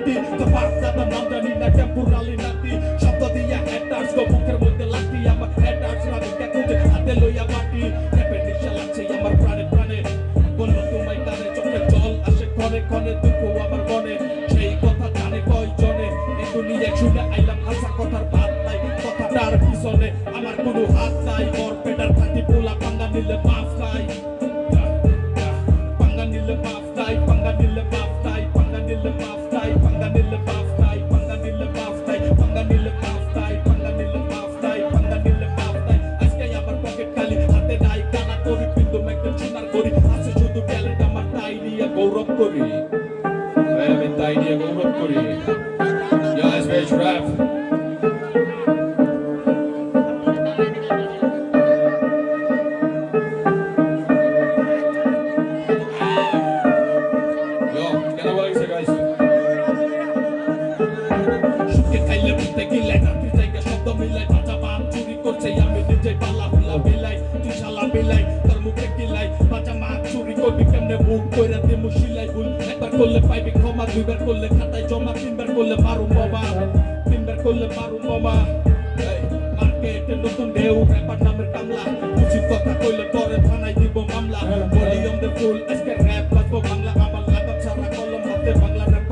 নাতি তো বাচ্চাটা নাম জানি না টেম্পোরালি নাতি শব্দ দিয়া হ্যাটার্স গো মুখের মধ্যে লাঠি আমার হ্যাটার্স রাধিকা খুঁজে হাতে লইয়া মাটি র্যাপের নেশা লাগছে আমার প্রাণে প্রাণে বললো তোমায় কানে চোখে জল আসে ক্ষণে ক্ষণে দুঃখ আমার মনে সেই কথা জানে কয়জনে একটু নিয়ে শুনে আইলাম হাসা কথার বাদ নাই কথাটার পিছনে আমার কোনো হাত নাই বর পেটার থাকি পোলা পাঙ্গা নিলে মাফ নাই পাঙ্গা নিলে মাফ নাই পাঙ্গা নিলে মাফ নাই পাঙ্গা নিলে মাফ নাই পাঙ্গা নিলে মাফ নাই পাঙ্গা নিলে মাফ নাই পাঙ্গা নিলে মাফ নাই পাঙ্গা নিলে মাফ নাই পাঙ্গা নিলে মাফ নাই আজকে আমার পকেট খালি হাতে নাই কানা করি কিন্তু একটা চিনার করি আছে শুধু ট্যালেন্ট আমার তাই নিয়ে গৌরব করি আমি তাই নিয়ে গৌরব করি Guys, where's Rap? করলে পাইবে ক্ষমা দুইবার করলে খাতায় জমা তিনবার করলে মারু বাবা তিনবার করলে মারু বাবা মার্কেটে নতুন ঢেউ র্যাপার নামের কামলা উচিত কথা কইলে পরে থানায় দিব মামলা ভলিউম দে ফুল আজকে র‍্যাপ বাজবো বাংলা আমার লাগাম ছাড়া কলম হাতে বাংলা র‍্যাপ